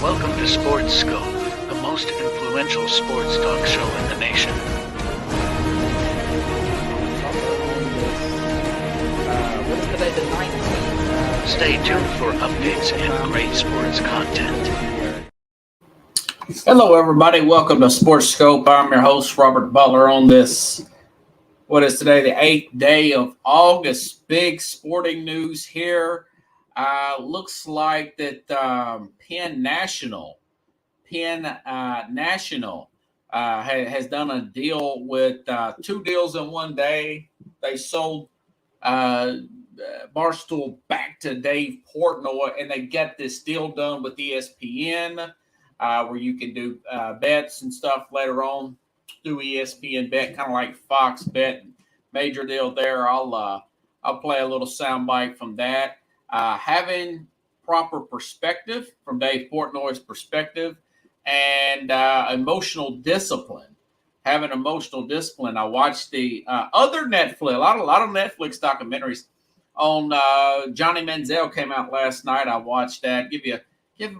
Welcome to Sports Scope, the most influential sports talk show in the nation. What is today, the 19th? Stay tuned for updates and great sports content. Hello, everybody. Welcome to Sports Scope. I'm your host, Robert Butler, on this, what is today, the 8th day of August. Big sporting news here. Looks like that Penn National has done a deal with two deals in one day. They sold Barstool back to Dave Portnoy, and they get this deal done with ESPN, where you can do bets and stuff later on through ESPN Bet, kind of like Fox Bet. Major deal there. I'll play a little soundbite from that. Having proper perspective from Dave Portnoy's perspective, and emotional discipline. Having emotional discipline. I watched the other Netflix, a lot of Netflix documentaries on Johnny Manziel came out last night. I watched that. Give you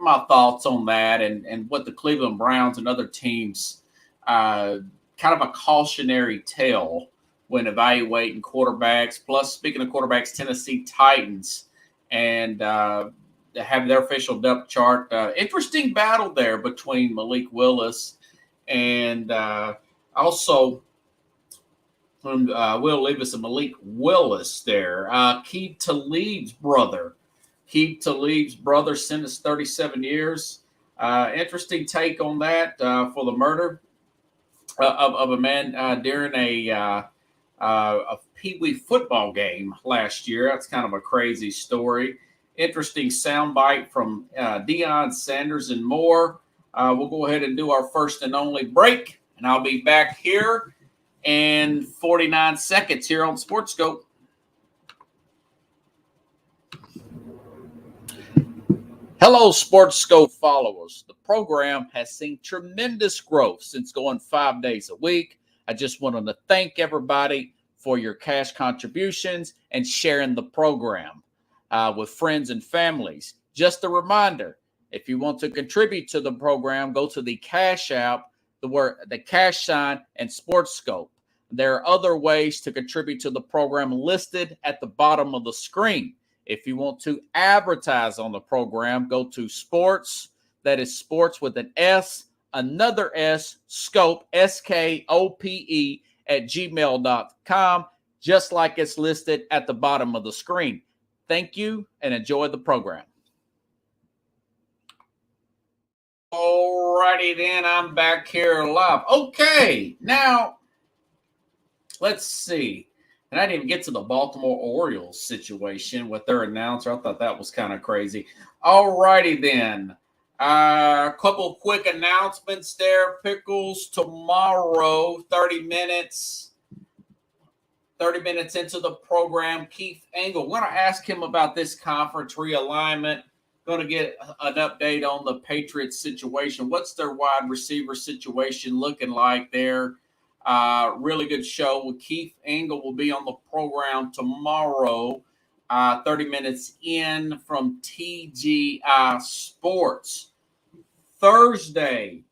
my thoughts on that and what the Cleveland Browns and other teams, kind of a cautionary tale when evaluating quarterbacks. Plus, speaking of quarterbacks, Tennessee Titans and have their official depth chart. Interesting battle there between Malik Willis and also Will Levis and Malik Willis there. Keith Talib's brother. Keith Talib's brother sentenced 37 years. Interesting take on that for the murder of a man during a Pee Wee football game last year. That's kind of a crazy story. Interesting soundbite from Deion Sanders and more. We'll go ahead and do our first and only break, and I'll be back here in 49 seconds here on Sports Scope. Hello, Sports Scope followers. The program has seen tremendous growth since going 5 days a week. I just wanted to thank everybody for your cash contributions and sharing the program with friends and families. Just a reminder, if you want to contribute to the program, go to the Cash App, the cash sign, and Sports Scope. There are other ways to contribute to the program listed at the bottom of the screen. If you want to advertise on the program, go to Sports, that is Sports with an S, another S, Scope, SKOPE, at gmail.com, just like it's listed at the bottom of the screen. Thank you and enjoy the program. All righty then, I'm back here live. Okay, now let's see. And I didn't even get to the Baltimore Orioles situation with their announcer. I thought that was kind of crazy. All righty then. A couple of quick announcements there. Pickles tomorrow, 30 minutes into the program. Keith Engel. We're going to ask him about this conference realignment. Going to get an update on the Patriots situation. What's their wide receiver situation looking like there? Really good show with Keith Engel. Will be on the program tomorrow, 30 minutes in from TGI Sports. Thursday,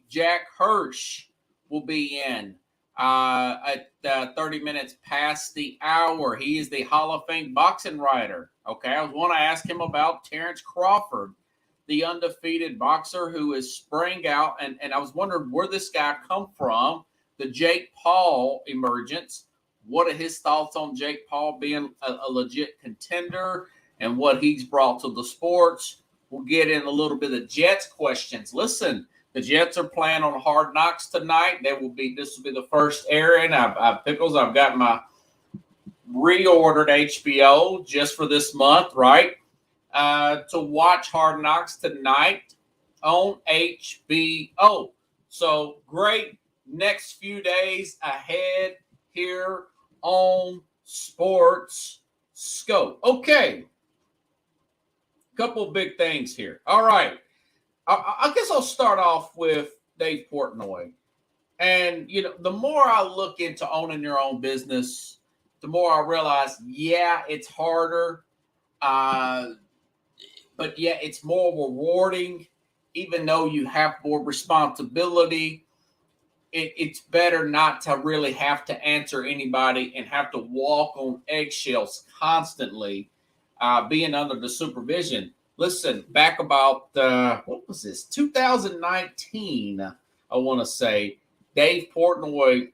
Jack Hirsch will be in at 30 minutes past the hour. He is the Hall of Fame boxing writer. Okay, I want to ask him about Terrence Crawford, the undefeated boxer who is spraying out. And I was wondering where this guy come from, the Jake Paul emergence. What are his thoughts on Jake Paul being a legit contender and what he's brought to the sports? We'll get in a little bit of Jets questions. Listen, the Jets are playing on Hard Knocks tonight. This will be the first airing. I've got my reordered HBO just for this month, right? To watch Hard Knocks tonight on HBO. So great next few days ahead here on Sports Scope. Okay. Couple of big things here. All right. I guess I'll start off with Dave Portnoy. And, the more I look into owning your own business, the more I realize, it's harder. but yet it's more rewarding, even though you have more responsibility. It's better not to really have to answer anybody and have to walk on eggshells constantly, being under the supervision. Listen, back about, what was this, 2019, I want to say, Dave Portnoy,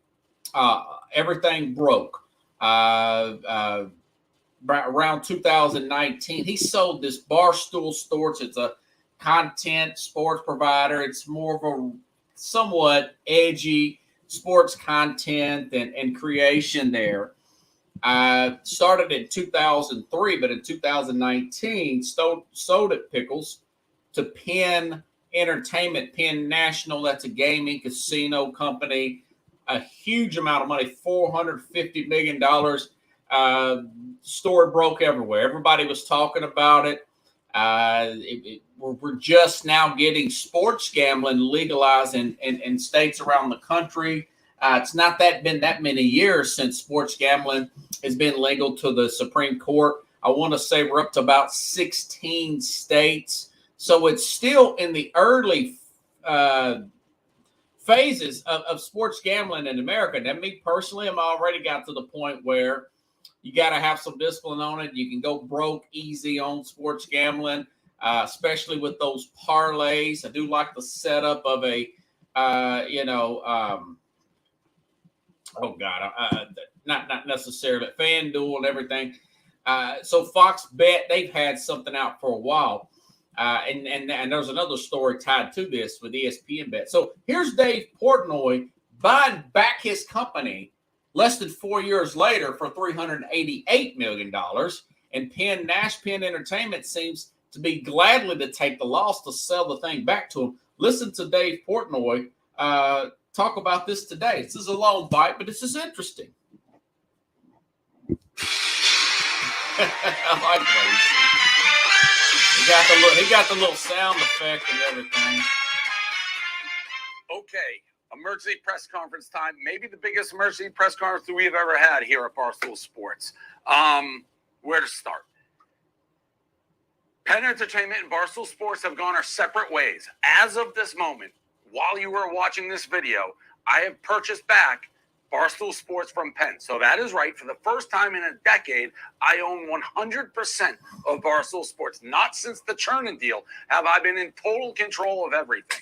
everything broke. Around 2019, he sold this Barstool Sports. It's a content sports provider. It's more of a somewhat edgy sports content and creation there. Started in 2003, but in 2019, sold it, Pickles, to Penn Entertainment, Penn National. That's a gaming casino company. A huge amount of money, $450 million. Story broke everywhere. Everybody was talking about it. We're just now getting sports gambling legalized in states around the country. It's not been that many years since sports gambling has been legal to the Supreme Court. I want to say we're up to about 16 states. So it's still in the early phases of sports gambling in America. Now, me personally, I'm already got to the point where you got to have some discipline on it. You can go broke easy on sports gambling, especially with those parlays. I do like the setup of a, not necessarily FanDuel and everything. So Fox Bet, they've had something out for a while. And there's another story tied to this with ESPN Bet. So here's Dave Portnoy buying back his company less than 4 years later for $388 million. And Penn Entertainment seems to be gladly to take the loss to sell the thing back to him. Listen to Dave Portnoy talk about this today. This is a long bite, but this is interesting. I like that. He got the little sound effect and everything. Okay, emergency press conference time. Maybe the biggest emergency press conference we've ever had here at Barstool Sports. Where to start? Penn Entertainment and Barstool Sports have gone our separate ways. As of this moment, while you were watching this video, I have purchased back Barstool Sports from Penn. So that is right. For the first time in a decade, I own 100% of Barstool Sports. Not since the Chernin deal have I been in total control of everything.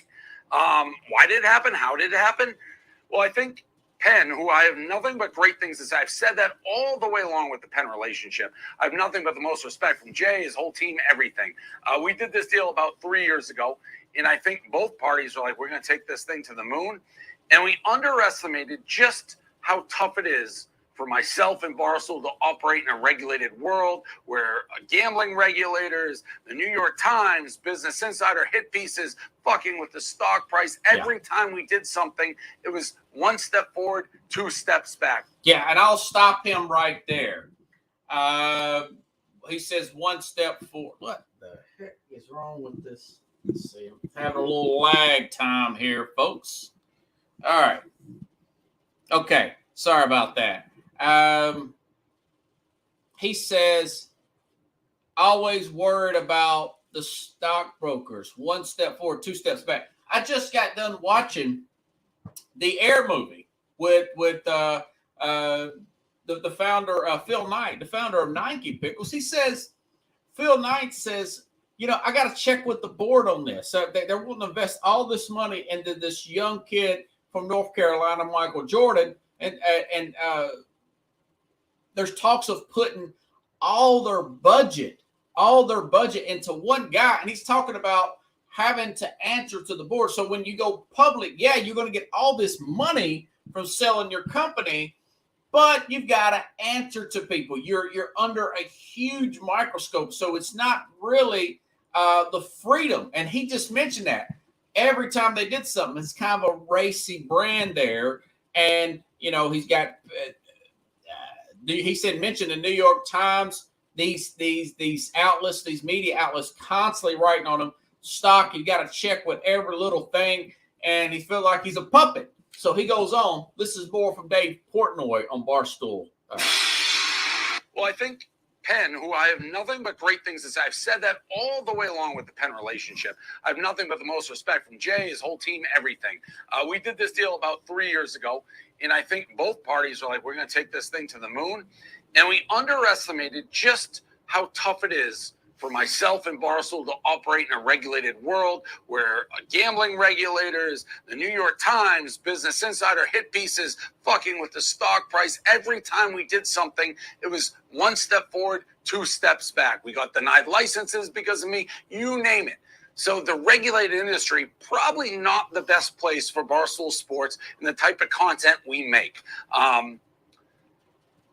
Why did it happen? How did it happen? Well, I think Penn, who I have nothing but great things to say, I've said that all the way along with the Penn relationship. I have nothing but the most respect from Jay, his whole team, everything. We did this deal about 3 years ago, and I think both parties are like, we're going to take this thing to the moon. And we underestimated just how tough it is for myself and Barstool to operate in a regulated world where gambling regulators, the New York Times, Business Insider hit pieces, fucking with the stock price. Every time we did something, it was one step forward, 2 steps back. Yeah, and I'll stop him right there. He says 1 step forward. What the heck is wrong with this? Let's see. I'm having a little lag time here, folks. All right. Okay. Sorry about that. He says, always worried about the stockbrokers. 1 step forward, 2 steps back. I just got done watching the Air movie with the founder, Phil Knight, the founder of Nike Pickles. He says, Phil Knight says, I got to check with the board on this. So they're willing to invest all this money into this young kid from North Carolina, Michael Jordan. And there's talks of putting all their budget into one guy. And he's talking about having to answer to the board. So when you go public, you're going to get all this money from selling your company, but you've got to answer to people. You're under a huge microscope. So it's not really the freedom. And he just mentioned that every time they did something, it's kind of a racy brand there. And, he's got, he said, mention the New York Times, these outlets, these media outlets constantly writing on them. Stock, you got to check with every little thing. And he feels like he's a puppet. So he goes on. This is more from Dave Portnoy on Barstool. Well, I think Penn, who I have nothing but great things to say. I've said that all the way along with the Penn relationship. I have nothing but the most respect from Jay, his whole team, everything. We did this deal about 3 years ago, and I think both parties are like, we're going to take this thing to the moon. And we underestimated just how tough it is for myself and Barstool to operate in a regulated world where gambling regulators, the New York Times, Business Insider hit pieces fucking with the stock price. Every time we did something, it was one step forward, two steps back. We got denied licenses because of me, you name it. So the regulated industry, probably not the best place for Barstool Sports and the type of content we make.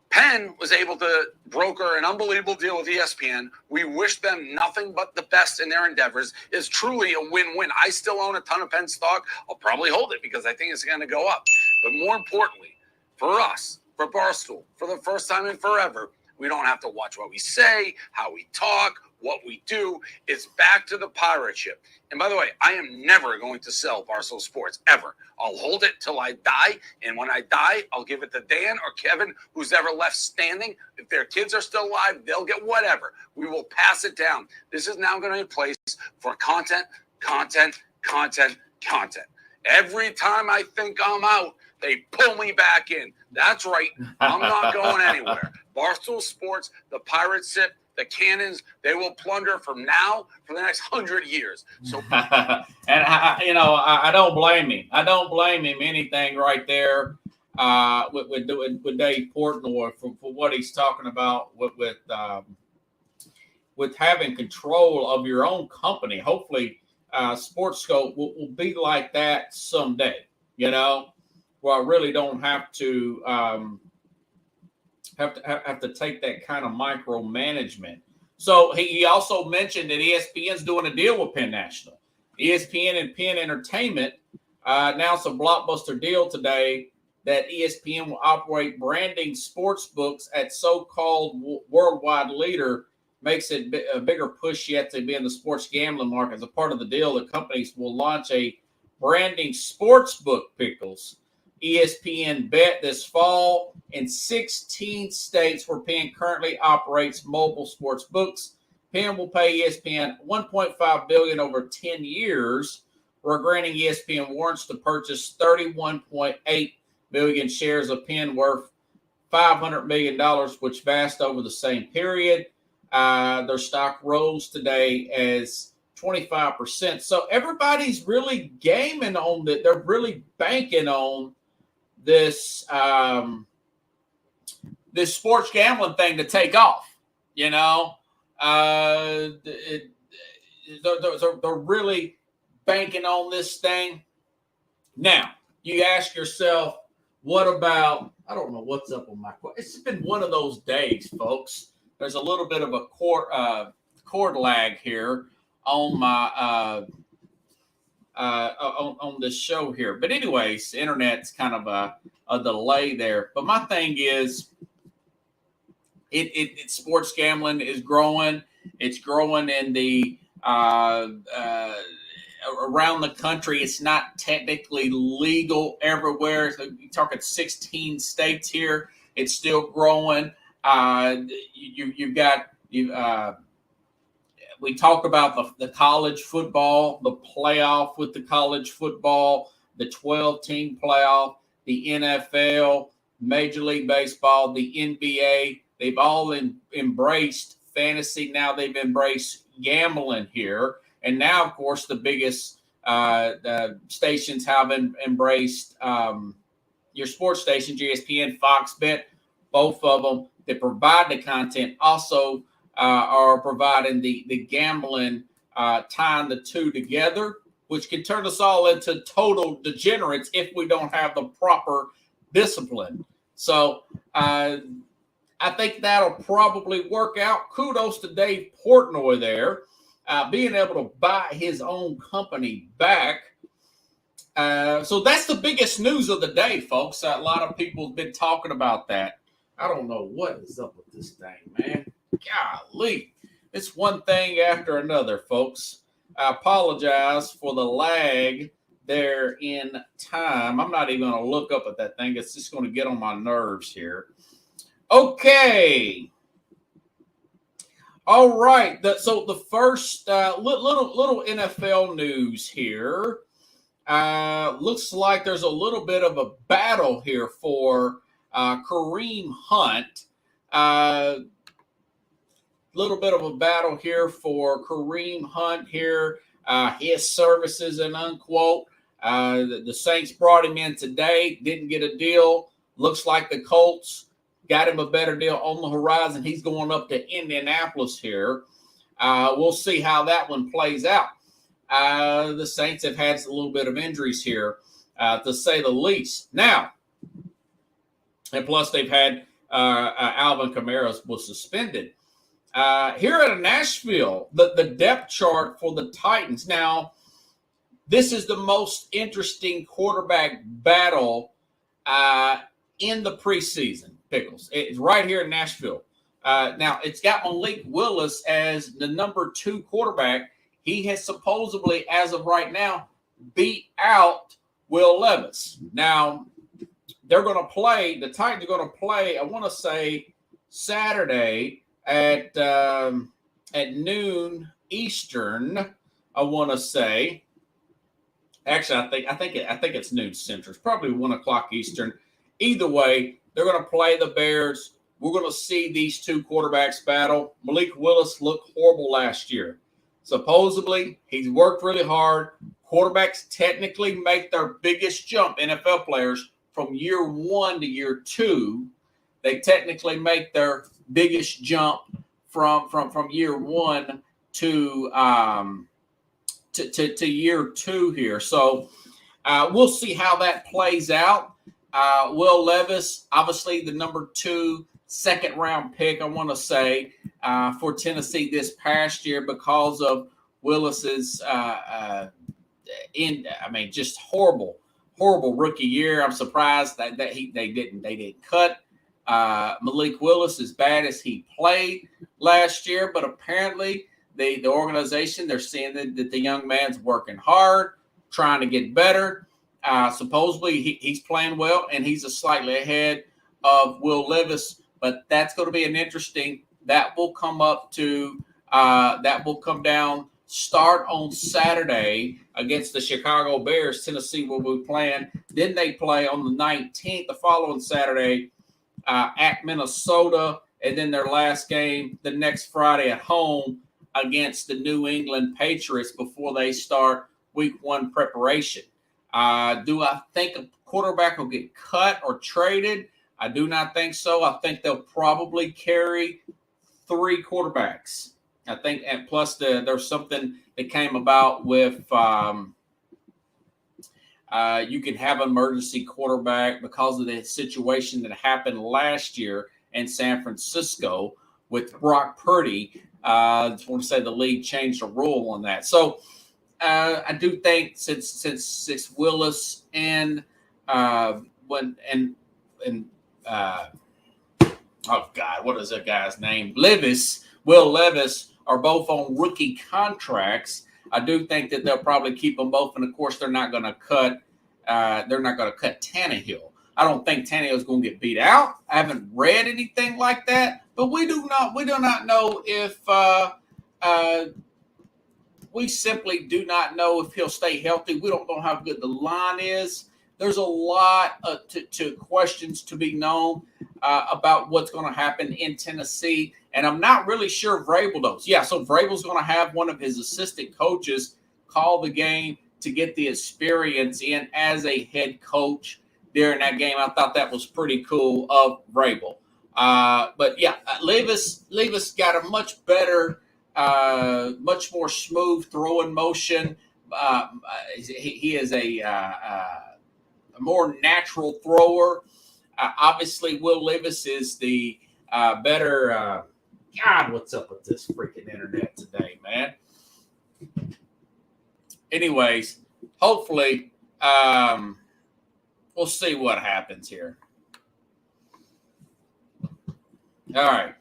Penn was able to broker an unbelievable deal with ESPN. We wish them nothing but the best in their endeavors. It's truly a win-win. I still own a ton of Penn stock. I'll probably hold it because I think it's going to go up. But more importantly, for us, for Barstool, for the first time in forever, we don't have to watch what we say, how we talk, what we do. It's back to the pirate ship. And by the way, I am never going to sell Barstool Sports, ever. I'll hold it till I die. And when I die, I'll give it to Dan or Kevin, who's ever left standing. If their kids are still alive, they'll get whatever. We will pass it down. This is now going to be a place for content. Every time I think I'm out, they pull me back in. That's right. I'm not going anywhere. Barstool Sports, the pirate ship, the cannons, they will plunder from now for the next 100 years. So, and I don't blame him. I don't blame him anything right there with Dave Portnoy for what he's talking about with having control of your own company. Hopefully, SportsScope will be like that someday. Where I really don't have to have to take that kind of micromanagement. So he also mentioned that ESPN's doing a deal with Penn National. ESPN and Penn Entertainment announced a blockbuster deal today that ESPN will operate branding sports books at so-called worldwide leader. Makes it a bigger push yet to be in the sports gambling market. As a part of the deal, the companies will launch a branding sports book pickles. ESPN Bet this fall in 16 states where Penn currently operates mobile sports books. Penn will pay ESPN $1.5 billion over 10 years. We're granting ESPN warrants to purchase 31.8 million shares of Penn worth $500 million, which vast over the same period. Their stock rose today as 25%. So everybody's really gaming on that. They're really banking on this this sports gambling thing to take off. They're really banking on this thing. Now, you ask yourself, what about, I don't know what's up with my cord. It's been one of those days, folks. There's a little bit of a cord lag here on my on this show here. But anyways, internet's kind of a delay there. But my thing is, it sports gambling is growing. It's growing in the around the country. It's not technically legal everywhere. So you're talking 16 states here. It's still growing. We talk about the college football, the playoff with the college football, the 12-team playoff, the NFL, Major League Baseball, the NBA. They've all embraced fantasy. Now they've embraced gambling here. And now, of course, the biggest stations have embraced your sports stations, ESPN, Fox Bet, both of them that provide the content also are providing the gambling, tying the two together, which can turn us all into total degenerates if we don't have the proper discipline. So I think that'll probably work out. Kudos to Dave Portnoy there, being able to buy his own company back. So that's the biggest news of the day, folks. A lot of people have been talking about that. I don't know what is up with this thing, man. Golly. It's one thing after another, folks. I apologize for the lag there in time. I'm not even going to look up at that thing. It's just going to get on my nerves here. Okay. All right. So the first little NFL news here. Looks like there's a little bit of a battle here for Kareem Hunt. Little bit of a battle here for Kareem Hunt here. His services and unquote. The Saints brought him in today. Didn't get a deal. Looks like the Colts got him a better deal on the horizon. He's going up to Indianapolis here. We'll see how that one plays out. The Saints have had a little bit of injuries here, to say the least. Now, and plus they've had Alvin Kamara was suspended. Here at Nashville, the depth chart for the Titans. Now, this is the most interesting quarterback battle in the preseason, Pickles. It's right here in Nashville. Now, it's got Malik Willis as the number 2 quarterback. He has supposedly, as of right now, beat out Will Levis. Now, they're going to play, the Titans are going to play, I want to say, Saturday at noon Eastern, I want to say. Actually, I think it's noon Central. It's probably 1 o'clock Eastern. Either way, they're going to play the Bears. We're going to see these two quarterbacks battle. Malik Willis looked horrible last year. Supposedly, he's worked really hard. Quarterbacks technically make their biggest jump, NFL players, from year 1 to year 2. They technically make their biggest jump from year 1 to year 2 here. So we'll see how that plays out. Will Levis, obviously the number 2 second-round pick, I want to say, for Tennessee this past year because of Willis's just horrible rookie year. I'm surprised that they didn't cut Malik Willis as bad as he played last year, but apparently the organization, they're seeing that the young man's working hard, trying to get better. Supposedly he's playing well, and he's slightly ahead of Will Levis. But that's going to be an interesting. That will come down. Start on Saturday against the Chicago Bears. Tennessee will be playing. Then they play on the 19th, the following Saturday, at Minnesota, and then their last game the next Friday at home against the New England Patriots before they start Week 1 preparation. Do I think a quarterback will get cut or traded? I do not think so. I think they'll probably carry 3 quarterbacks. I think, and plus there's something that came about with you can have an emergency quarterback because of the situation that happened last year in San Francisco with Brock Purdy. I just want to say the league changed the rule on that. So I do think since Willis and oh God, what is that guy's name? Will Levis are both on rookie contracts. I do think that they'll probably keep them both, and of course they're not going to cut. They're not going to cut Tannehill. I don't think Tannehill is going to get beat out. I haven't read anything like that, but we do not know if we simply do not know if he'll stay healthy. We don't know how good the line is. There's a lot to questions to be known about what's going to happen in Tennessee. And I'm not really sure if Vrabel knows. Yeah, so Vrabel's going to have one of his assistant coaches call the game to get the experience in as a head coach during that game. I thought that was pretty cool of Vrabel. But yeah, Levis got a much better, much more smooth throwing motion. He is a more natural thrower. Obviously, Will Levis is the better. God, what's up with this freaking internet today, man? Anyways, hopefully, we'll see what happens here. All right.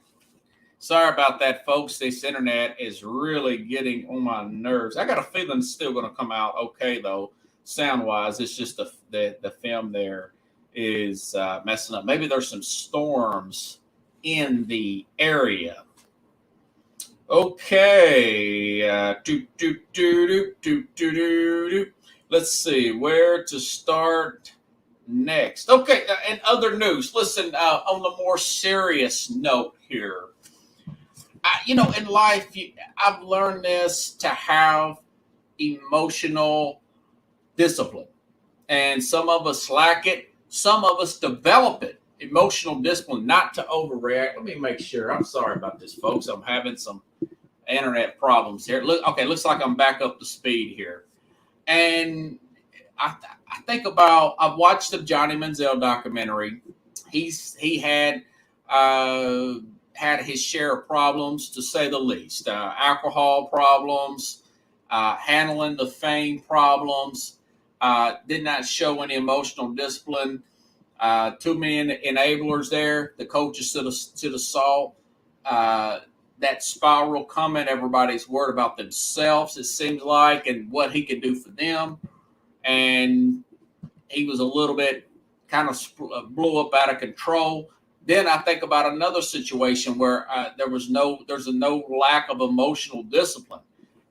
Sorry about that, folks. This internet is really getting on my nerves. I got a feeling it's still going to come out okay, though, sound-wise. It's just the film there is messing up. Maybe there's some storms in the area. Okay. Let's see where to start next. Okay. And other news. Listen, on the more serious note here, in life, I've learned this to have emotional discipline. And some of us lack it. Some of us develop it. Emotional discipline, not to overreact. Let me make sure. I'm sorry about this, folks. I'm having some internet problems here. Looks like I'm back up to speed here. And I think about, I've watched the Johnny Manziel documentary. He had his share of problems, to say the least. Alcohol problems, handling the fame problems. Did not show any emotional discipline. Too many enablers there. The coaches should have saw that spiral coming. Everybody's worried about themselves, it seems like, and what he could do for them. And he was a little bit kind of blew up out of control. Then I think about another situation where there's no lack of emotional discipline.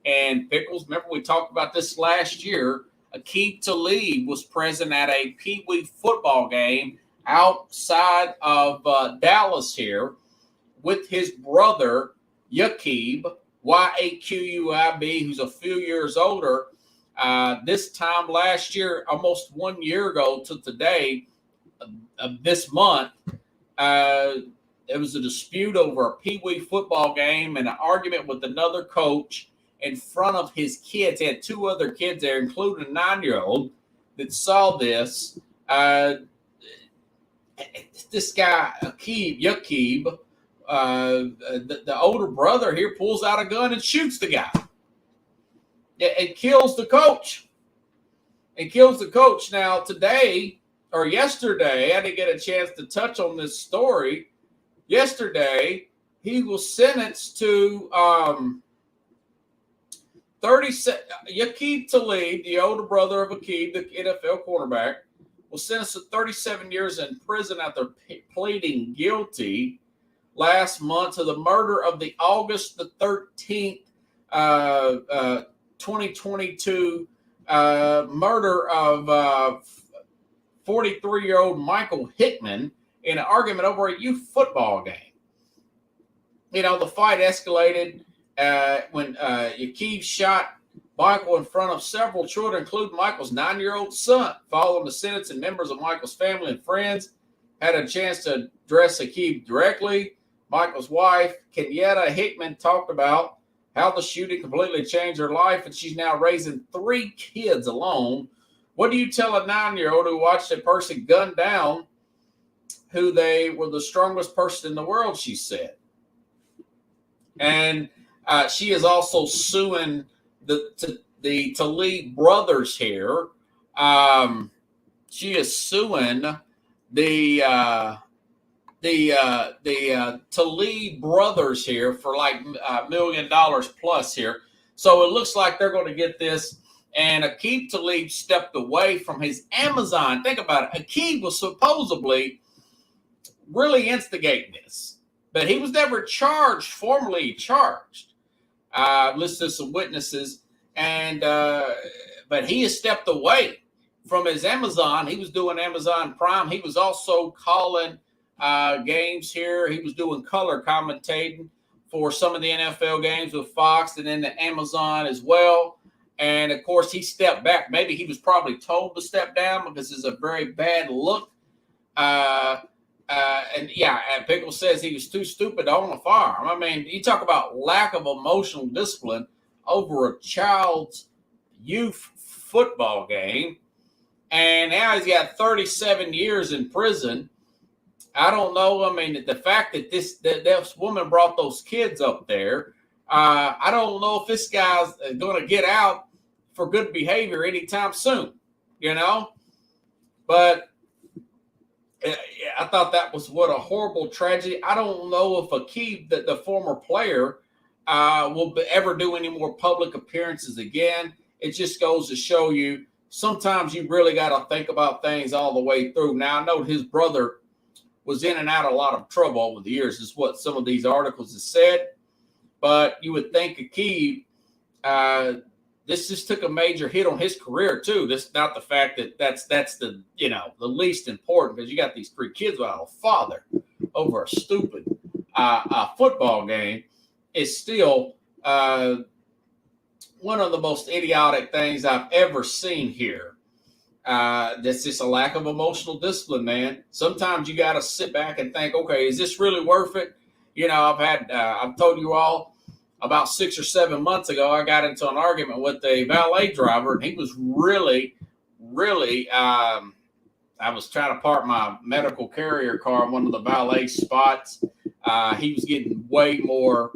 And Pickles, remember we talked about this last year. Aqib Talib was present at a Pee Wee football game outside of Dallas here with his brother, Yaqib, Yaquib, who's a few years older. This time last year, almost 1 year ago to today of this month, there was a dispute over a Pee Wee football game and an argument with another coach in front of his kids. He had two other kids there, including a 9-year-old that saw this. This guy, Yaqib, the older brother here, pulls out a gun and shoots the guy. It kills the coach. Now, today or yesterday, I didn't get a chance to touch on this story. Yesterday, he was sentenced to Yaqib Talib, the older brother of Aqib, the NFL quarterback, was sentenced to 37 years in prison after pleading guilty last month to the murder of the August the 13th, 2022 murder of 43-year-old Michael Hickman in an argument over a youth football game. The fight escalated when Yaqib shot Michael in front of several children, including Michael's 9-year-old son. Following the sentence, and members of Michael's family and friends had a chance to address Aqib directly. Michael's wife, Kenyatta Hickman, talked about how the shooting completely changed her life, and she's now raising 3 kids alone. What do you tell a 9-year-old who watched a person gunned down who they were the strongest person in the world, she said. And she is also suing the Talib brothers here. She is suing the Talib brothers here for like $1 million plus here. So it looks like they're going to get this. And Aqib Talib stepped away from his Amazon. Think about it. Aqib was supposedly really instigating this, but he was never formally charged. Listed some witnesses, and but he has stepped away from his Amazon. He was doing Amazon Prime. He was also calling games here. He was doing color commentating for some of the NFL games with Fox and then the Amazon as well. And of course, he stepped back. Maybe he was probably told to step down because it's a very bad look. And Pickle says he was too stupid to own a firearm. I mean, you talk about lack of emotional discipline over a child's youth football game. And now he's got 37 years in prison. I don't know. I mean, the fact that this woman brought those kids up there, I don't know if this guy's going to get out for good behavior anytime soon, But I thought that was what a horrible tragedy. I don't know if Aqib, the former player, will ever do any more public appearances again. It just goes to show you sometimes you really got to think about things all the way through. Now, I know his brother was in and out of a lot of trouble over the years, is what some of these articles have said. But you would think Akeem, this just took a major hit on his career too. This not the fact that that's the the least important, because you got these 3 kids without a father over a stupid football game is still one of the most idiotic things I've ever seen here. That's just a lack of emotional discipline, man. Sometimes you got to sit back and think, okay, is this really worth it? I've told you all about 6 or 7 months ago, I got into an argument with a valet driver, and he was really, I was trying to park my medical carrier car in one of the valet spots. He was getting way more,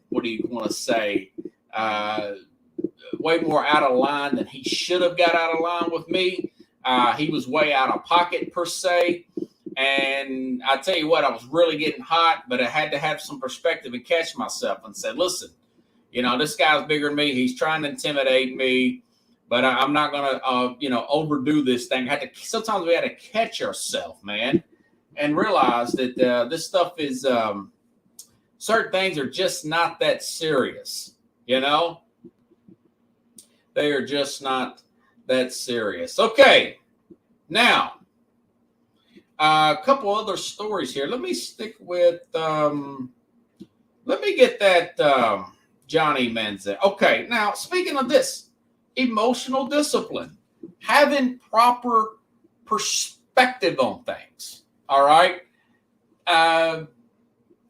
what do you want to say, way more out of line than he should have got out of line with me. He was way out of pocket, per se. And I tell you what, I was really getting hot, but I had to have some perspective and catch myself and say, listen, this guy's bigger than me. He's trying to intimidate me, but I'm not going to, overdo this thing. Sometimes we had to catch ourselves, man, and realize that this stuff is, certain things are just not that serious, They are just not that serious. Okay, now, a couple other stories here. Let me stick with, let me get that Johnny Manziel. Okay, now, speaking of this, emotional discipline, having proper perspective on things, all right?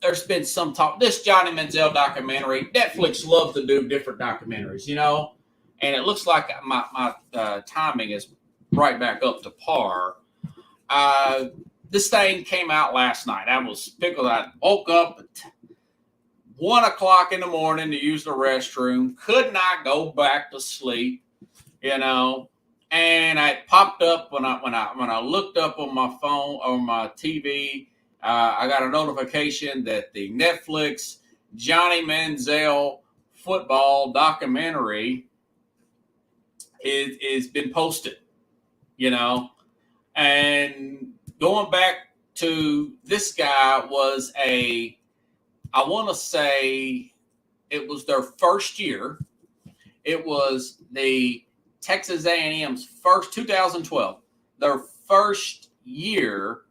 There's been some talk. This Johnny Manziel documentary, Netflix loves to do different documentaries, and it looks like my timing is right back up to par. This thing came out last night. I was pickled. I woke up at 1 o'clock in the morning to use the restroom. Could not go back to sleep, and I popped up when I looked up on my phone or my TV. I got a notification that the Netflix Johnny Manziel football documentary is been posted, and going back to this guy was I want to say it was their first year. It was the Texas A&M's 2012, their first year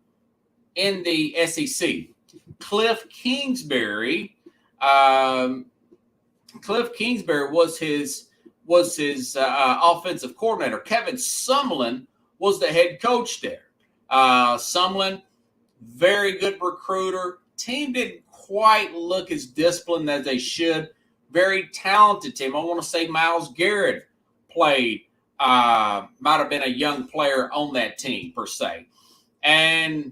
in the SEC. Cliff Kingsbury was his offensive coordinator. Kevin Sumlin was the head coach there. Sumlin, very good recruiter. Team didn't quite look as disciplined as they should. Very talented team. I want to say Myles Garrett played, might have been a young player on that team, per se. And,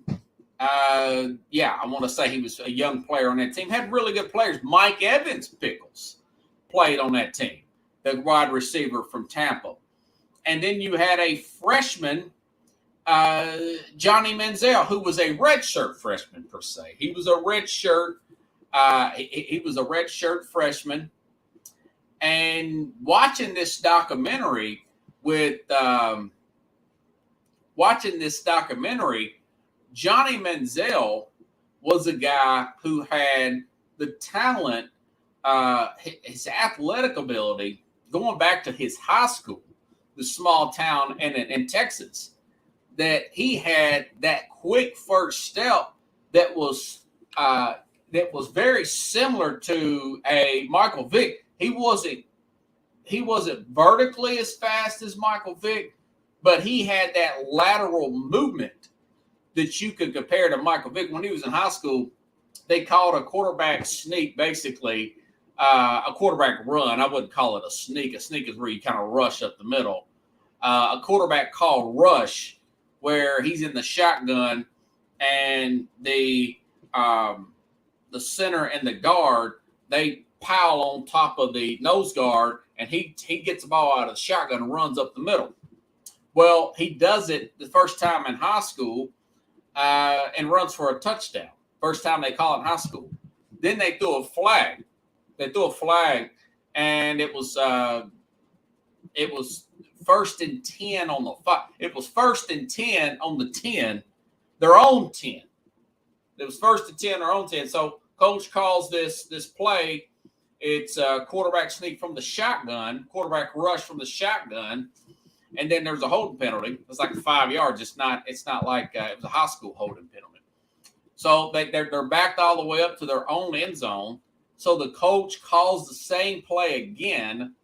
I want to say he was a young player on that team. Had really good players. Mike Evans Pickles played on that team, the wide receiver from Tampa. And then you had a freshman, Johnny Manziel, who was a redshirt freshman, per se. He was a redshirt. He was a redshirt freshman. And watching this documentary Johnny Manziel was a guy who had the talent, his athletic ability, going back to his high school, the small town in Texas, that he had that quick first step that was very similar to a Michael Vick. He wasn't vertically as fast as Michael Vick, but he had that lateral movement that you could compare to Michael Vick. When he was in high school, they called a quarterback sneak basically a quarterback run. I wouldn't call it a sneak. A sneak is where you kind of rush up the middle. A quarterback called rush, where he's in the shotgun and the center and the guard, they pile on top of the nose guard, and he gets the ball out of the shotgun and runs up the middle. Well, he does it the first time in high school and runs for a touchdown. First time they call it in high school. Then they threw a flag. And it was first and 10 on the 5. It was first and 10 on the 10, their own 10. It was first and 10, their own 10. So coach calls this play. It's a quarterback sneak from the shotgun, quarterback rush from the shotgun, and then there's a holding penalty. It's like 5 yards. It's not like it was a high school holding penalty. So they're backed all the way up to their own end zone. So the coach calls the same play again.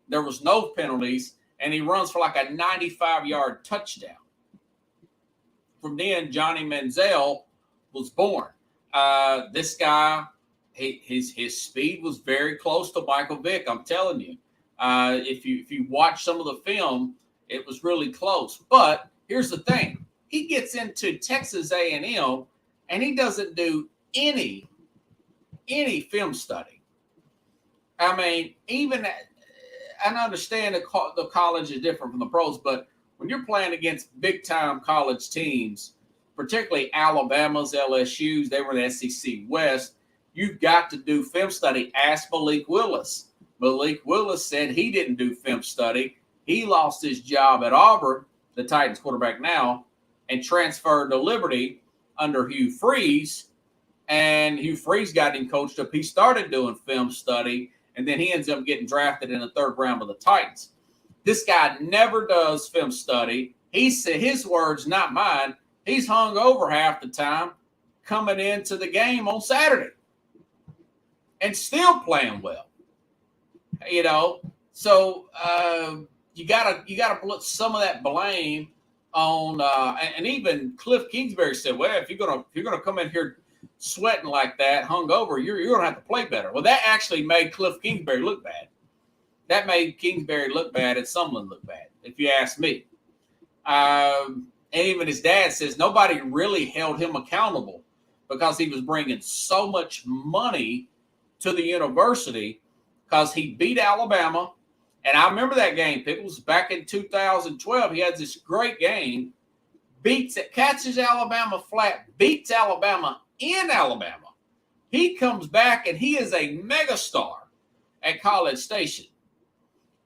There was no penalties, and he runs for like a 95-yard touchdown. From then, Johnny Manziel was born. This guy, his speed was very close to Michael Vick. I'm telling you, if you watch some of the film, it was really close. But here's the thing: he gets into Texas A&M, and he doesn't do any film study. I mean, even I understand the college is different from the pros, but when you're playing against big-time college teams, particularly Alabama's, LSU's, they were in the SEC West, you've got to do film study. Ask Malik Willis. Malik Willis said he didn't do film study. He lost his job at Auburn, the Titans quarterback now, and transferred to Liberty under Hugh Freeze. And Hugh Freeze got him coached up. He started doing film study, and then he ends up getting drafted in the third round of the Titans. This guy never does film study. He said, his words, not mine, he's hung over half the time coming into the game on Saturday and still playing well. You know, so you gotta put some of that blame on and even Cliff Kingsbury said, well, if you're gonna come in here sweating like that, hungover, you're gonna have to play better. Well, that actually made Cliff Kingsbury look bad. That made Kingsbury look bad and Sumlin look bad, if you ask me. And even his dad says nobody really held him accountable because he was bringing so much money to the university because he beat Alabama. And I remember that game, Pickles, back in 2012. He had this great game, catches Alabama flat, beats Alabama in Alabama. He comes back, and he is a megastar at College Station.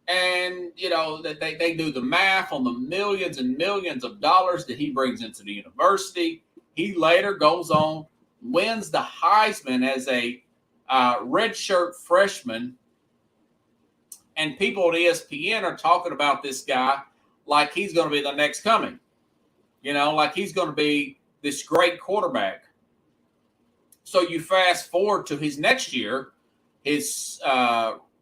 And, you know, they do the math on the millions and millions of dollars that he brings into the university. He later goes on, wins the Heisman as a redshirt freshman. And people at ESPN are talking about this guy like he's going to be the next coming. You know, like he's going to be this great quarterback. So you fast forward to his next year, his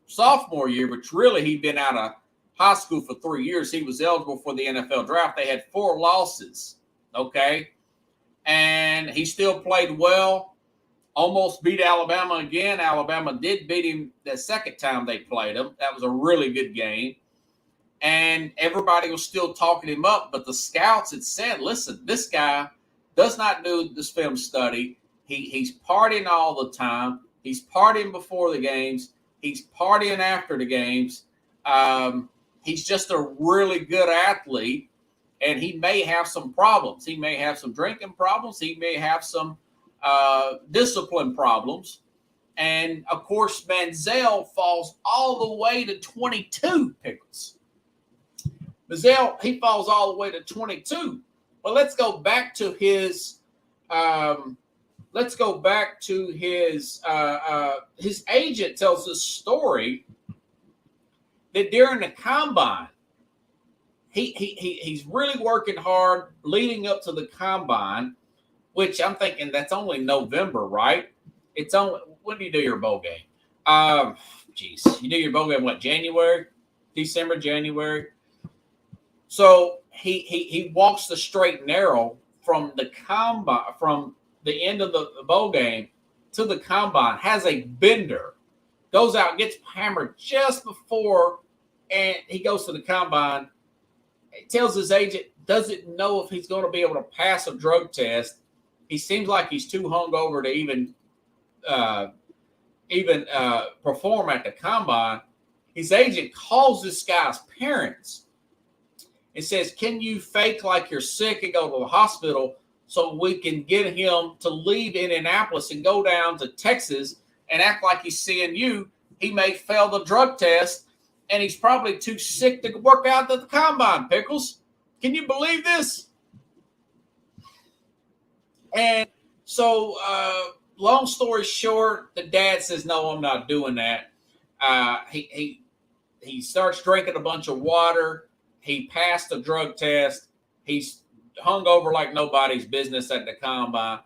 sophomore year, which really he'd been out of high school for 3 years. He was eligible for the NFL draft. They had 4 losses, okay? And he still played well, almost beat Alabama again. Alabama did beat him the second time they played him. That was a really good game. And everybody was still talking him up, but the scouts had said, listen, this guy does not do this film study. He's partying all the time. He's partying before the games. He's partying after the games. He's just a really good athlete, and he may have some problems. He may have some drinking problems. He may have some discipline problems. And, of course, Manziel falls all the way to 22, Pickles. Manziel, he falls all the way to 22. Well, let's go back to his his agent tells this story that during the combine, he's really working hard leading up to the combine, which I'm thinking that's only November, right? It's only, when do you do your bowl game? You do your bowl game, what, January? December, January? So he walks the straight and narrow from the combine, from the end of the bowl game to the combine, has a bender, goes out, gets hammered just before, and he goes to the combine. He tells his agent, doesn't know if he's going to be able to pass a drug test. He seems like he's too hungover to even perform at the combine. His agent calls this guy's parents and says, can you fake like you're sick and go to the hospital so we can get him to leave Indianapolis and go down to Texas and act like he's seeing you? He may fail the drug test, and he's probably too sick to work out at the combine, Pickles. Can you believe this? And so long story short, the dad says, "No, I'm not doing that." He starts drinking a bunch of water. He passed a drug test. He's hung over like nobody's business at the combine,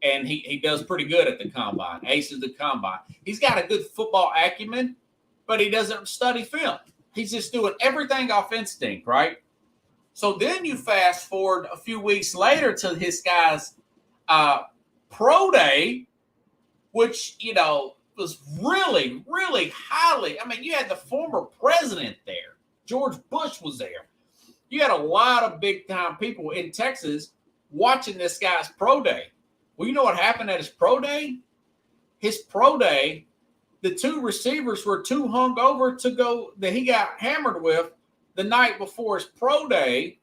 and he does pretty good at the combine. Aces the combine. He's got a good football acumen, but he doesn't study film. He's just doing everything off instinct, right? So then you fast forward a few weeks later to his guy's pro day, which, was really, really highly. I mean, you had the former president there. George Bush was there. You had a lot of big-time people in Texas watching this guy's pro day. Well, you know what happened at his pro day? His pro day, the two receivers were too hungover to go, that he got hammered with the night before his pro day.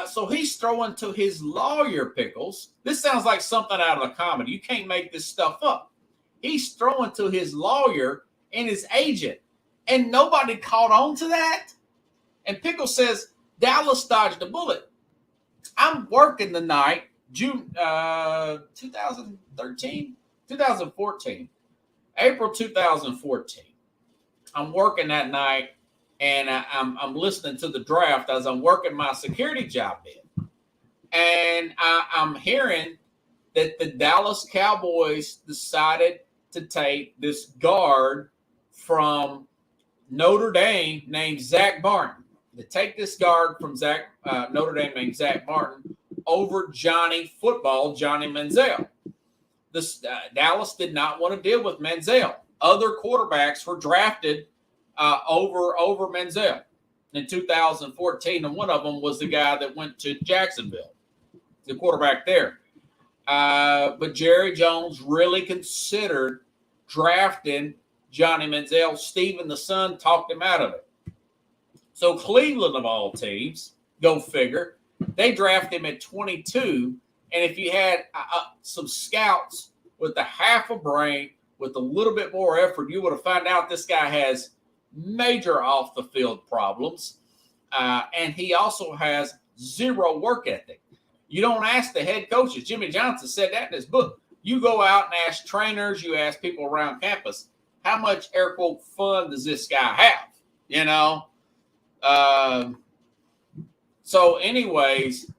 So he's throwing to his lawyer, Pickles. This sounds like something out of a comedy. You can't make this stuff up. He's throwing to his lawyer and his agent, and nobody caught on to that. And Pickles says, Dallas dodged a bullet. I'm working the night, June 2014, April 2014. I'm working that night, and I'm listening to the draft as I'm working my security job in. And I'm hearing that the Dallas Cowboys decided to take this guard from Notre Dame named Zach Martin. To take this guard from Notre Dame named Zach Martin over Johnny Manziel. Dallas did not want to deal with Manziel. Other quarterbacks were drafted over Manziel in 2014, and one of them was the guy that went to Jacksonville, the quarterback there. But Jerry Jones really considered drafting Johnny Manziel. Steven, the son, talked him out of it. So Cleveland, of all teams, go figure, they draft him at 22. And if you had some scouts with a half a brain, with a little bit more effort, you would have found out this guy has major off-the-field problems. And he also has zero work ethic. You don't ask the head coaches. Jimmy Johnson said that in his book. You go out and ask trainers, you ask people around campus, how much, air quote, fun does this guy have? So anyways,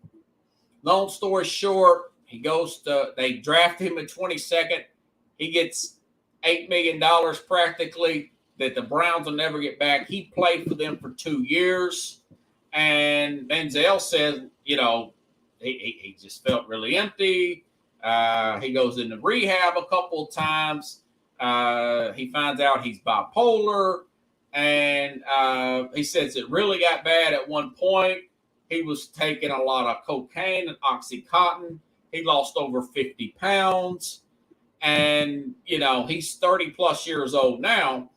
long story short, they draft him at 22nd. He gets $8 million practically that the Browns will never get back. He played for them for 2 years. And Manziel said, he just felt really empty. He goes into rehab a couple of times. He finds out he's bipolar. And he says it really got bad at one point. He was taking a lot of cocaine and Oxycontin. He lost over 50 pounds. And, he's 30 plus years old now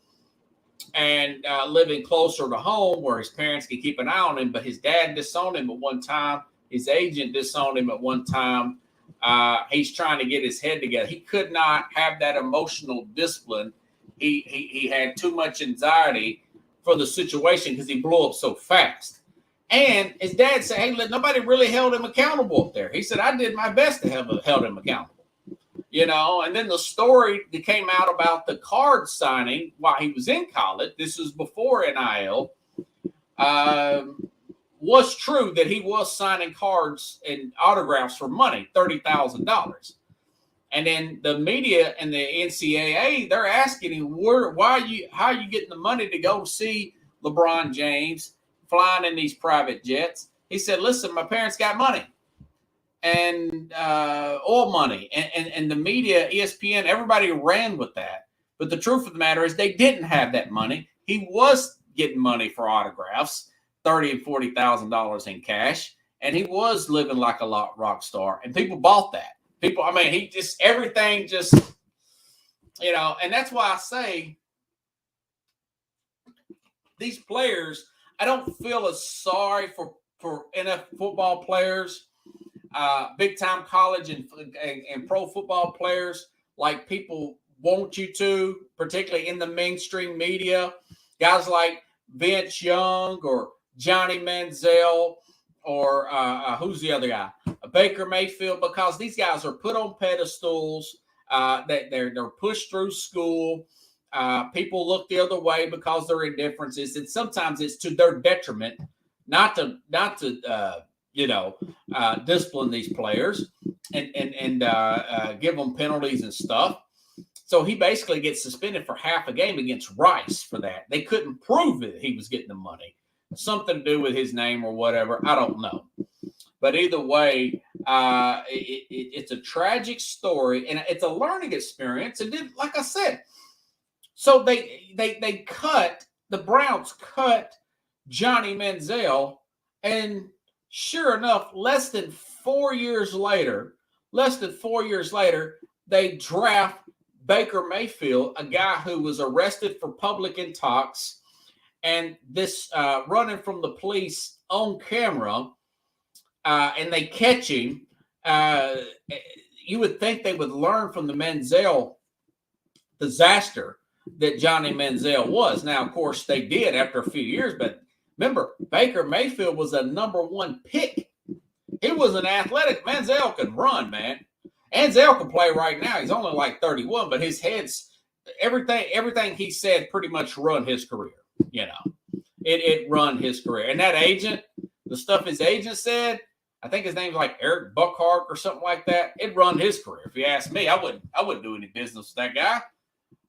and living closer to home where his parents can keep an eye on him. But his dad disowned him at one time. His agent disowned him at one time. He's trying to get his head together. He could not have that emotional discipline. He had too much anxiety for the situation because he blew up so fast. And his dad said, hey, nobody really held him accountable up there. He said, I did my best to have held him accountable. And then the story that came out about the card signing while he was in college, this was before NIL, was true that he was signing cards and autographs for money, $30,000. And then the media and the NCAA, they're asking him, how are you getting the money to go see LeBron James flying in these private jets? He said, listen, my parents got money and oil money. And the media, ESPN, everybody ran with that. But the truth of the matter is they didn't have that money. He was getting money for autographs, $30,000 and $40,000 in cash. And he was living like a rock star. And people bought that. Everything just, and that's why I say these players, I don't feel as sorry for NFL football players, big time college and pro football players like people want you to, particularly in the mainstream media. Guys like Vince Young or Johnny Manziel or who's the other guy? Baker Mayfield, because these guys are put on pedestals. They're pushed through school. People look the other way because their indifferences, and sometimes it's to their detriment not to discipline these players and give them penalties and stuff. So he basically gets suspended for half a game against Rice for that. They couldn't prove that he was getting the money. Something to do with his name or whatever. I don't know. But either way, it's a tragic story, and it's a learning experience. And then, like I said, so the Browns cut Johnny Manziel, and sure enough, less than 4 years later, they draft Baker Mayfield, a guy who was arrested for public intox, and this running from the police on camera, and they catch him. You would think they would learn from the Manziel disaster that Johnny Manziel was. Now, of course, they did after a few years, but remember, Baker Mayfield was a number 1 pick. He was an athletic. Manziel could run, man. Manziel can play right now. He's only like 31, but his head's everything he said pretty much run his career. It run his career. And that agent, the stuff his agent said, I think his name's like Eric Buckhart or something like that. It run his career. If you ask me, I wouldn't do any business with that guy.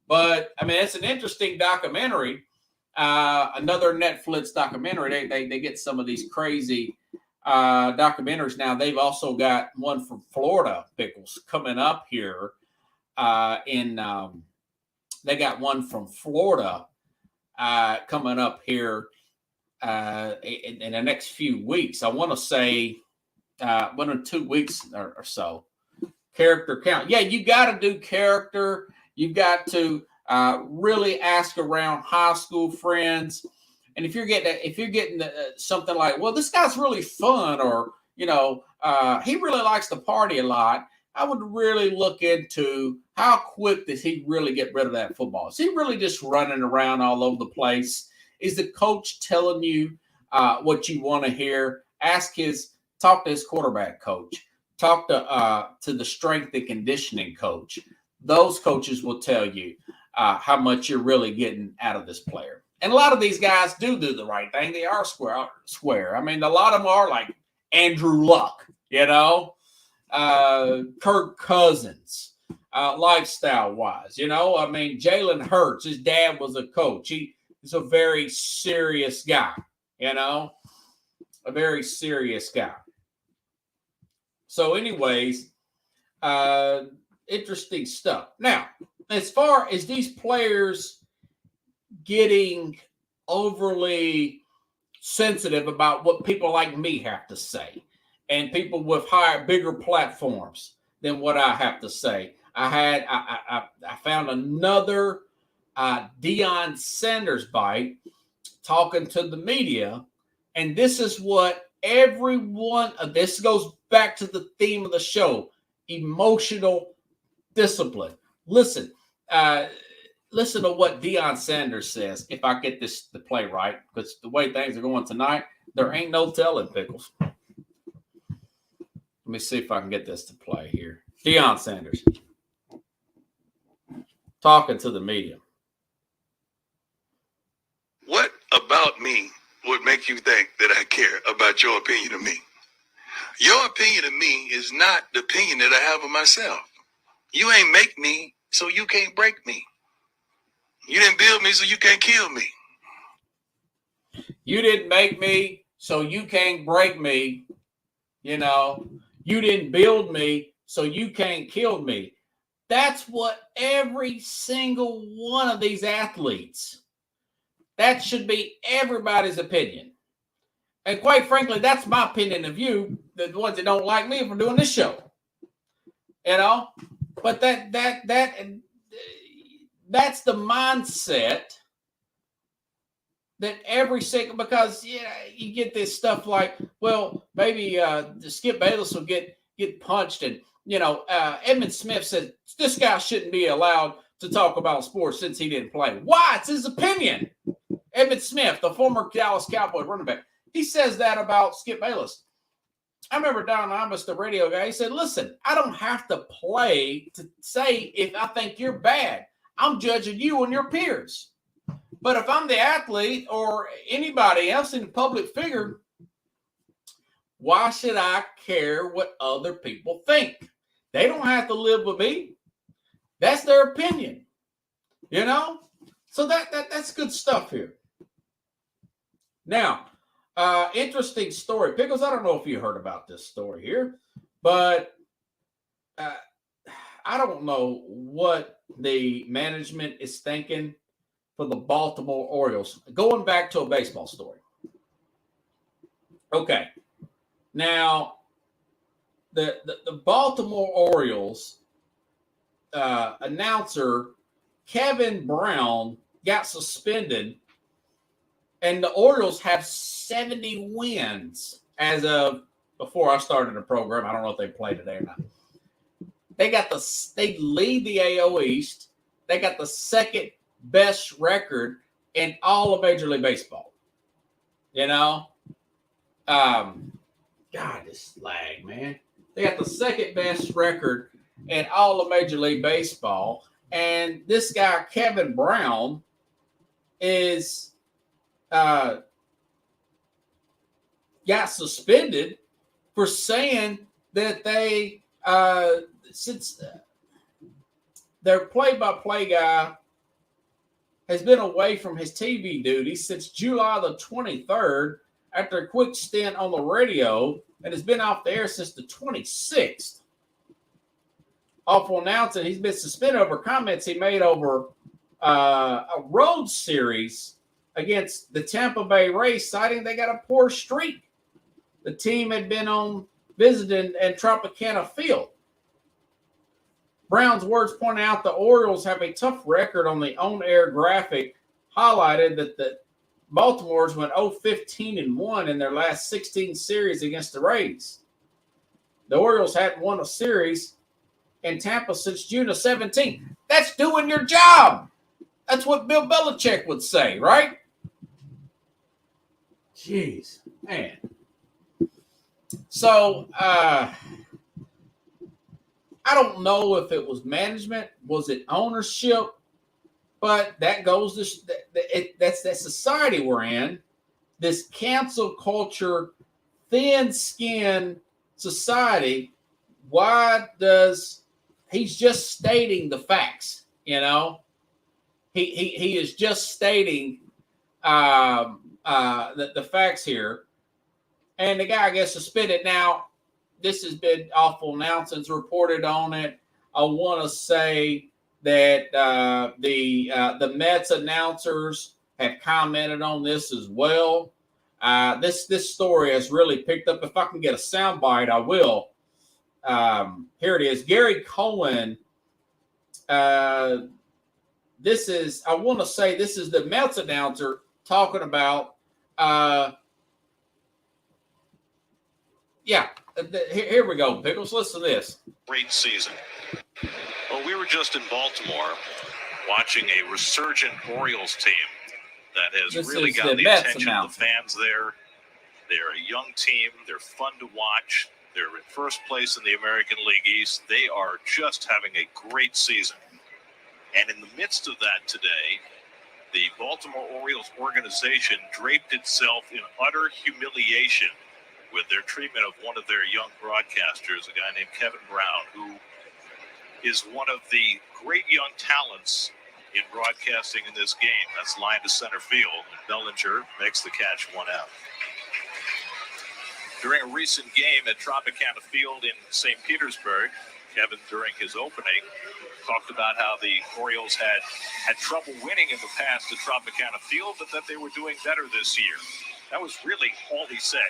But I mean, it's an interesting documentary. Another Netflix documentary. They get some of these crazy documentaries now. They've also got one from Florida, Pickles, coming up here. They got one from Florida coming up here in the next few weeks. I want to say 1 or 2 weeks or so. Character count. Yeah, you got to do character. You've got to really ask around high school friends. And if you're getting something like, well, this guy's really fun, or he really likes to party a lot, I would really look into how quick does he really get rid of that football? Is he really just running around all over the place? Is the coach telling you what you want to hear? Talk to his quarterback coach. Talk to the strength and conditioning coach. Those coaches will tell you how much you're really getting out of this player. And a lot of these guys do the right thing. They are square. I mean, a lot of them are like Andrew Luck, Kirk Cousins, lifestyle-wise. I mean, Jalen Hurts, his dad was a coach. He's a very serious guy, a very serious guy. So anyways, interesting stuff. Now, as far as these players getting overly sensitive about what people like me have to say, and people with bigger platforms than what I have to say, I found another Deion Sanders bite talking to the media, and this is what this goes back to the theme of the show: emotional discipline. Listen to what Deion Sanders says. If I get this to play right, because the way things are going tonight, there ain't no telling, Pickles. Let me see if I can get this to play here. Deion Sanders talking to the media. What about me would make you think that I care about your opinion of me? Your opinion of me is not the opinion that I have of myself. You ain't make me, so you can't break me. You didn't build me, so you can't kill me. You didn't make me, so you can't break me. You didn't build me, so you can't kill me. That's what every single one of these athletes, that should be everybody's opinion. And quite frankly, that's my opinion of you, the ones that don't like me for doing this show. But that's the mindset that every single, because you get this stuff like, well, maybe Skip Bayless will get punched, and Edmund Smith said this guy shouldn't be allowed to talk about sports since he didn't play. Why? It's his opinion. Edmund Smith, the former Dallas Cowboy running back, he says that about Skip Bayless. I remember Don Imus, the radio guy, he said, listen, I don't have to play to say if I think you're bad. I'm judging you and your peers. But if I'm the athlete or anybody else in the public figure, why should I care what other people think? They don't have to live with me. That's their opinion. You know? So that's good stuff here. Now, interesting story. Pickles, I don't know if you heard about this story here, but I don't know what the management is thinking for the Baltimore Orioles. Going back to a baseball story. Okay. Now, the Baltimore Orioles announcer Kevin Brown got suspended, and the Orioles have 70 wins as of before I started the program. I don't know if they play today or not. They lead the AL East. They got the second best record in all of Major League Baseball. You know? God, this lag, man. They got the second best record in all of Major League Baseball. And this guy, Kevin Brown, is got suspended for saying that they since their play-by-play guy has been away from his TV duties since July the 23rd after a quick stint on the radio and has been off the air since the 26th. Awful announcing he's been suspended over comments he made over a road series against the Tampa Bay Rays, citing they got a poor streak. The team had been on visiting at Tropicana Field. Brown's words point out the Orioles have a tough record on the on-air graphic, highlighted that the Baltimore's went 0-15-1 in their last 16 series against the Rays. The Orioles hadn't won a series in Tampa since June of 17. That's doing your job. That's what Bill Belichick would say, right? Jeez, man. So, I don't know if it was management, was it ownership, but that goes to that's that society we're in, this cancel culture, thin-skinned society. Why does he's just stating the facts? You know, he is just stating the facts here, and the guy gets suspended now. This has been awful announcements reported on it. I want to say that the Mets announcers have commented on this as well. This story has really picked up. If I can get a soundbite, I will. Here it is. Gary Cohen. This is the Mets announcer talking about. Here we go, Pickles. Listen to this. Great season. Well, we were just in Baltimore watching a resurgent Orioles team that has really got the attention of the fans there. They're a young team. They're fun to watch. They're in first place in the American League East. They are just having a great season. And in the midst of that today, the Baltimore Orioles organization draped itself in utter humiliation with their treatment of one of their young broadcasters, a guy named Kevin Brown, who is one of the great young talents in broadcasting in this game. That's line to center field, and Bellinger makes the catch, one out. During a recent game at Tropicana Field in St. Petersburg, Kevin, during his opening, talked about how the Orioles had trouble winning in the past at Tropicana Field, but that they were doing better this year. That was really all he said.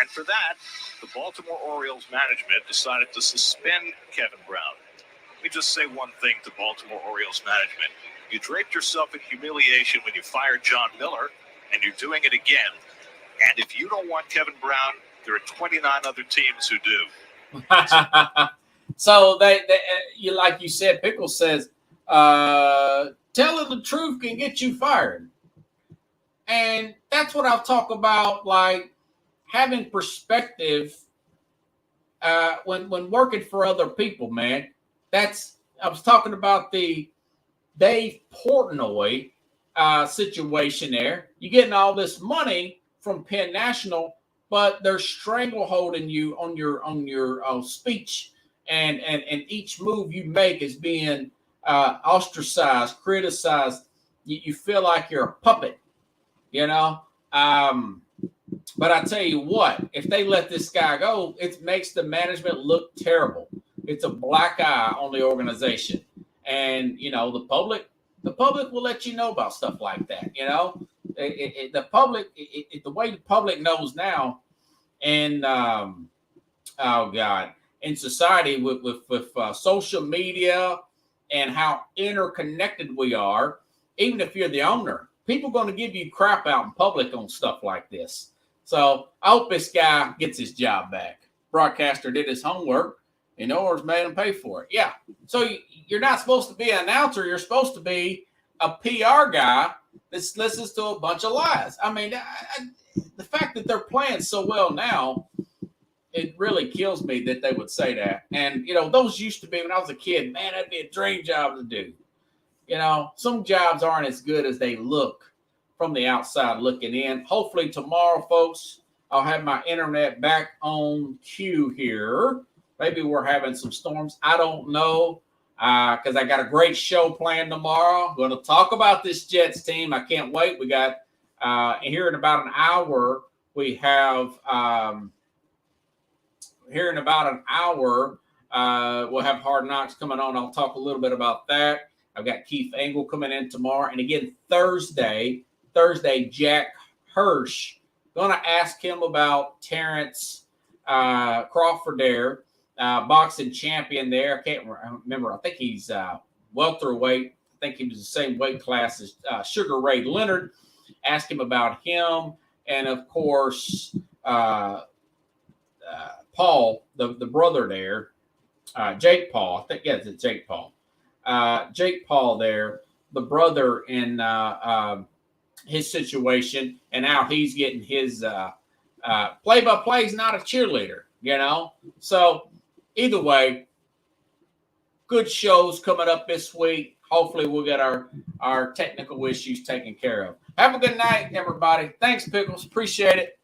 And for that, the Baltimore Orioles management decided to suspend Kevin Brown. Let me just say one thing to Baltimore Orioles management. You draped yourself in humiliation when you fired John Miller, and you're doing it again. And if you don't want Kevin Brown, there are 29 other teams who do. So they like you said, Pickles says, telling the truth can get you fired. And that's what I'll talk about, like having perspective when working for other people, man. I was talking about the Dave Portnoy situation there. You're getting all this money from Penn National, but they're strangleholding you on your speech, and each move you make is being ostracized, criticized. You feel like you're a puppet, you know. But I tell you what, if they let this guy go, it makes the management look terrible. It's a black eye on the organization, and you know the public will let you know about stuff like that. You know, the public, the way the public knows now, and oh God, in society with social media and how interconnected we are, even if you're the owner, people are going to give you crap out in public on stuff like this. So I hope this guy gets his job back. Broadcaster did his homework, and owners made him pay for it. Yeah. So you're not supposed to be an announcer. You're supposed to be a PR guy that listens to a bunch of lies. I mean, the fact that they're playing so well now, it really kills me that they would say that. And, you know, those used to be, when I was a kid, man, that'd be a dream job to do. You know, some jobs aren't as good as they look from the outside looking in. Hopefully tomorrow, folks, I'll have my internet back on cue here. Maybe we're having some storms. I don't know, because I got a great show planned tomorrow. I'm going to talk about this Jets team. I can't wait. We got here in about an hour. We have here in about an hour. We'll have Hard Knocks coming on. I'll talk a little bit about that. I've got Keith Angle coming in tomorrow, and again Thursday, Jack Hirsch. Going to ask him about Terrence Crawford there, boxing champion there. I can't remember. I think he's welterweight. I think he was the same weight class as Sugar Ray Leonard. Ask him about him. And, of course, Paul, the brother there, Jake Paul. I think, yes, it's Jake Paul. Jake Paul there, the brother in his situation, and now he's getting his play-by-play is not a cheerleader, you know. So either way, good shows coming up this week. Hopefully we'll get our technical issues taken care of. Have a good night, everybody. Thanks, Pickles. Appreciate it.